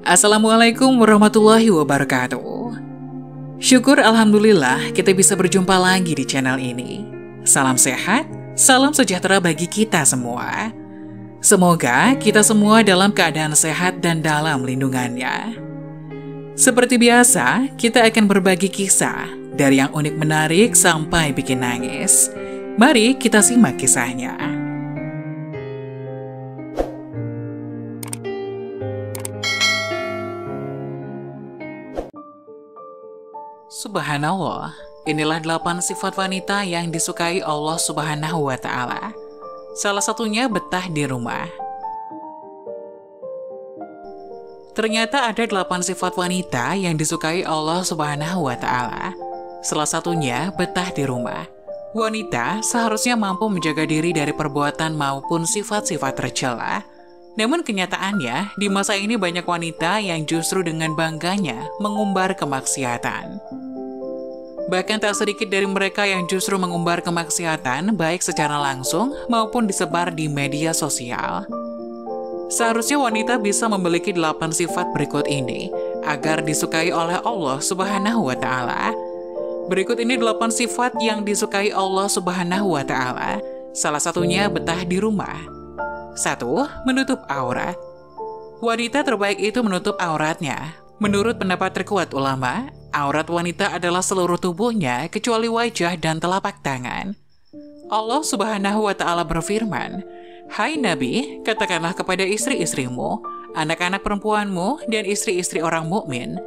Assalamualaikum warahmatullahi wabarakatuh. Syukur alhamdulillah kita bisa berjumpa lagi di channel ini. Salam sehat, salam sejahtera bagi kita semua. Semoga kita semua dalam keadaan sehat dan dalam lindungannya. Seperti biasa, kita akan berbagi kisah dari yang unik menarik sampai bikin nangis. Mari kita simak kisahnya. Subhanallah, inilah 8 sifat wanita yang disukai Allah Subhanahu wa Ta'ala. Salah satunya betah di rumah. Ternyata ada 8 sifat wanita yang disukai Allah Subhanahu wa Ta'ala. Salah satunya betah di rumah. Wanita seharusnya mampu menjaga diri dari perbuatan maupun sifat-sifat tercela. Namun kenyataannya, di masa ini banyak wanita yang justru dengan bangganya mengumbar kemaksiatan. Bahkan tak sedikit dari mereka yang justru mengumbar kemaksiatan baik secara langsung maupun disebar di media sosial. Seharusnya wanita bisa memiliki 8 sifat berikut ini agar disukai oleh Allah Subhanahu wa Ta'ala. Berikut ini 8 sifat yang disukai Allah Subhanahu wa Ta'ala. Salah satunya betah di rumah. 1. Menutup aurat. Wanita terbaik itu menutup auratnya. Menurut pendapat terkuat ulama, aurat wanita adalah seluruh tubuhnya kecuali wajah dan telapak tangan. Allah Subhanahu wa Ta'ala berfirman, "Hai Nabi, katakanlah kepada istri-istrimu, anak-anak perempuanmu, dan istri-istri orang mukmin,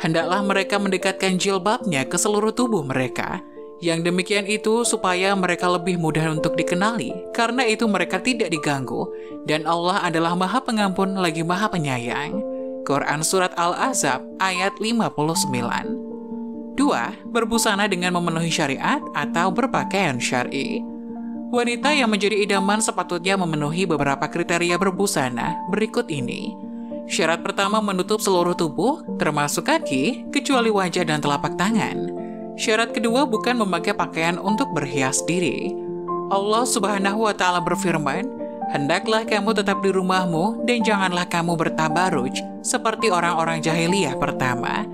hendaklah mereka mendekatkan jilbabnya ke seluruh tubuh mereka. Yang demikian itu supaya mereka lebih mudah untuk dikenali, karena itu mereka tidak diganggu, dan Allah adalah Maha Pengampun lagi Maha Penyayang." Quran Surat Al-Ahzab ayat 59. 2. Berbusana dengan memenuhi syariat atau berpakaian syar'i. Wanita yang menjadi idaman sepatutnya memenuhi beberapa kriteria berbusana berikut ini. Syarat pertama menutup seluruh tubuh, termasuk kaki, kecuali wajah dan telapak tangan. Syarat kedua bukan memakai pakaian untuk berhias diri. Allah Subhanahu wa Ta'ala berfirman, "Hendaklah kamu tetap di rumahmu dan janganlah kamu bertabaruj seperti orang-orang jahiliyah pertama."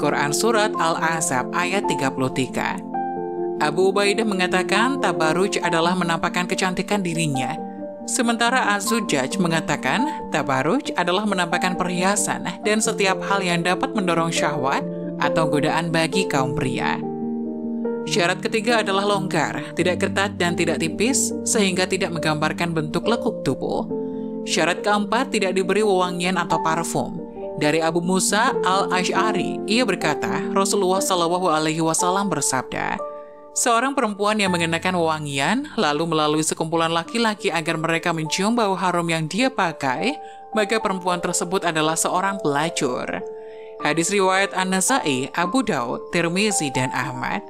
Quran Surat Al-Ahzab ayat 33. Abu Ubaidah mengatakan tabaruj adalah menampakkan kecantikan dirinya. Sementara Az-Zujjaj mengatakan tabaruj adalah menampakkan perhiasan dan setiap hal yang dapat mendorong syahwat atau godaan bagi kaum pria. Syarat ketiga adalah longgar, tidak ketat dan tidak tipis, sehingga tidak menggambarkan bentuk lekuk tubuh. Syarat keempat tidak diberi wewangian atau parfum. Dari Abu Musa Al-Asy'ari, ia berkata, Rasulullah SAW bersabda, "Seorang perempuan yang mengenakan wewangian, lalu melalui sekumpulan laki-laki agar mereka mencium bau harum yang dia pakai, maka perempuan tersebut adalah seorang pelacur." Hadis riwayat An-Nasa'i, Abu Daud, Tirmizi, dan Ahmad.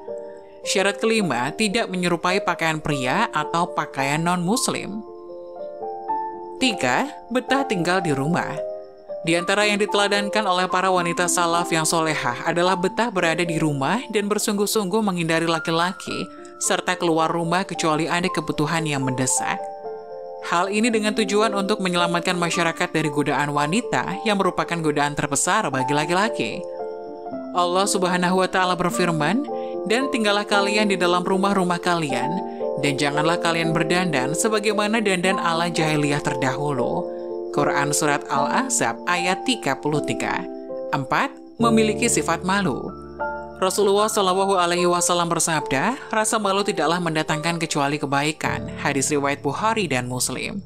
Syarat kelima, tidak menyerupai pakaian pria atau pakaian non-muslim. 3. Betah tinggal di rumah. Di antara yang diteladankan oleh para wanita salaf yang solehah adalah betah berada di rumah dan bersungguh-sungguh menghindari laki-laki, serta keluar rumah kecuali ada kebutuhan yang mendesak. Hal ini dengan tujuan untuk menyelamatkan masyarakat dari godaan wanita yang merupakan godaan terbesar bagi laki-laki. Allah Subhanahu wa Ta'ala berfirman, "Dan tinggallah kalian di dalam rumah-rumah kalian, dan janganlah kalian berdandan sebagaimana dandan ala jahiliyah terdahulu." Quran Surat Al-Ahzab ayat 33. 4. Memiliki sifat malu. Rasulullah SAW bersabda, "Rasa malu tidaklah mendatangkan kecuali kebaikan." Hadis riwayat Bukhari dan Muslim.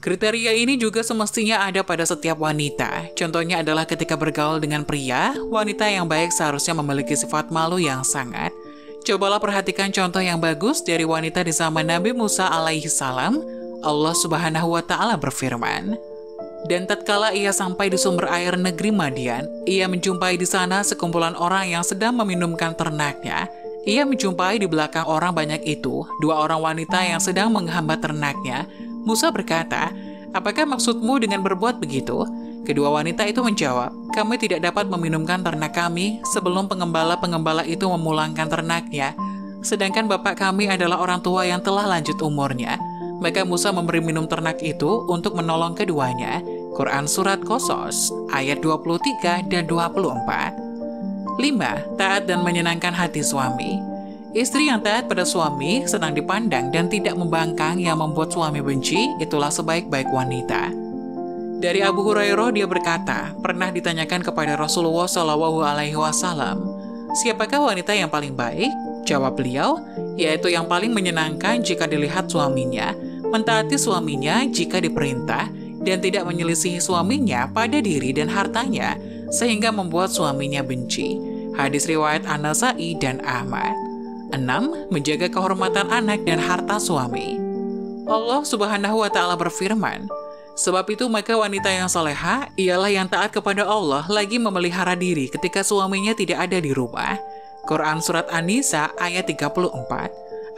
Kriteria ini juga semestinya ada pada setiap wanita. Contohnya adalah ketika bergaul dengan pria, wanita yang baik seharusnya memiliki sifat malu yang sangat. Cobalah perhatikan contoh yang bagus dari wanita di zaman Nabi Musa alaihi salam. Allah Subhanahu wa Ta'ala berfirman, "Dan tatkala ia sampai di sumber air negeri Madian, ia menjumpai di sana sekumpulan orang yang sedang meminumkan ternaknya. Ia menjumpai di belakang orang banyak itu 2 orang wanita yang sedang menghambat ternaknya. Musa berkata, 'Apakah maksudmu dengan berbuat begitu?' Kedua wanita itu menjawab, 'Kami tidak dapat meminumkan ternak kami sebelum pengembala-pengembala itu memulangkan ternaknya. Sedangkan bapak kami adalah orang tua yang telah lanjut umurnya.' Maka Musa memberi minum ternak itu untuk menolong keduanya. Quran Surat Qasas ayat 23 dan 24. 5. Taat dan menyenangkan hati suami. Istri yang taat pada suami senang dipandang dan tidak membangkang yang membuat suami benci, itulah sebaik-baik wanita. Dari Abu Hurairah dia berkata, pernah ditanyakan kepada Rasulullah SAW, siapakah wanita yang paling baik? Jawab beliau, yaitu yang paling menyenangkan jika dilihat suaminya, mentaati suaminya jika diperintah, dan tidak menyelisihi suaminya pada diri dan hartanya, sehingga membuat suaminya benci. Hadis riwayat An-Nasai dan Ahmad. 6. Menjaga kehormatan anak dan harta suami. Allah Subhanahu wa Ta'ala berfirman, sebab itu maka wanita yang salehah ialah yang taat kepada Allah lagi memelihara diri ketika suaminya tidak ada di rumah. Quran Surat An-Nisa ayat 34.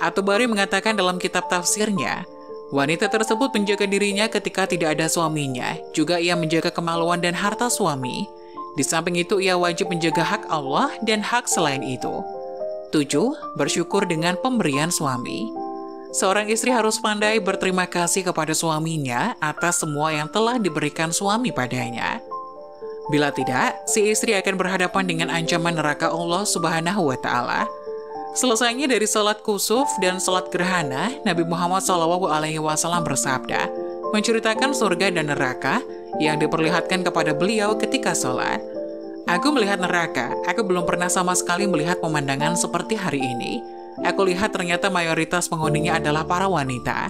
At-Tabari mengatakan dalam kitab tafsirnya, wanita tersebut menjaga dirinya ketika tidak ada suaminya, juga ia menjaga kemaluan dan harta suami. Di samping itu ia wajib menjaga hak Allah dan hak selain itu. 7. Bersyukur dengan pemberian suami. Seorang istri harus pandai berterima kasih kepada suaminya atas semua yang telah diberikan suami padanya. Bila tidak, si istri akan berhadapan dengan ancaman neraka Allah Subhanahu wa Ta'ala. Selesainya dari salat kusuf dan salat gerhana, Nabi Muhammad SAW bersabda, menceritakan surga dan neraka yang diperlihatkan kepada beliau ketika salat. Aku melihat neraka, aku belum pernah sama sekali melihat pemandangan seperti hari ini. Aku lihat ternyata mayoritas penghuninya adalah para wanita.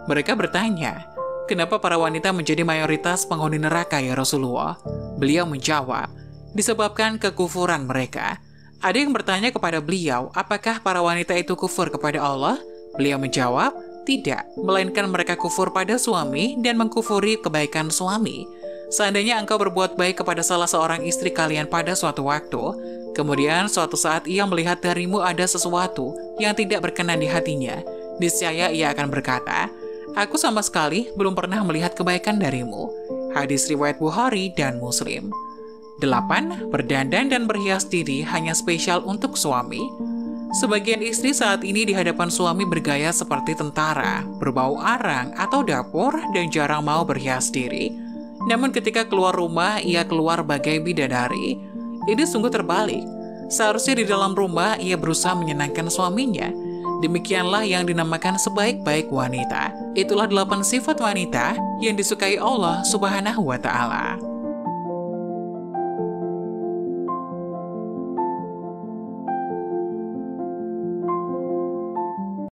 Mereka bertanya, kenapa para wanita menjadi mayoritas penghuni neraka ya Rasulullah? Beliau menjawab, disebabkan kekufuran mereka. Ada yang bertanya kepada beliau, apakah para wanita itu kufur kepada Allah? Beliau menjawab, tidak, melainkan mereka kufur pada suami dan mengkufuri kebaikan suami. Seandainya engkau berbuat baik kepada salah seorang istri kalian pada suatu waktu, kemudian suatu saat ia melihat darimu ada sesuatu yang tidak berkenan di hatinya, niscaya ia akan berkata, aku sama sekali belum pernah melihat kebaikan darimu. Hadis riwayat Bukhari dan Muslim. 8. Berdandan dan berhias diri hanya spesial untuk suami. Sebagian istri saat ini di hadapan suami bergaya seperti tentara, berbau arang atau dapur, dan jarang mau berhias diri. Namun ketika keluar rumah, ia keluar bagai bidadari. Ini sungguh terbalik. Seharusnya di dalam rumah, ia berusaha menyenangkan suaminya. Demikianlah yang dinamakan sebaik-baik wanita. Itulah 8 sifat wanita yang disukai Allah Subhanahu wa Ta'ala.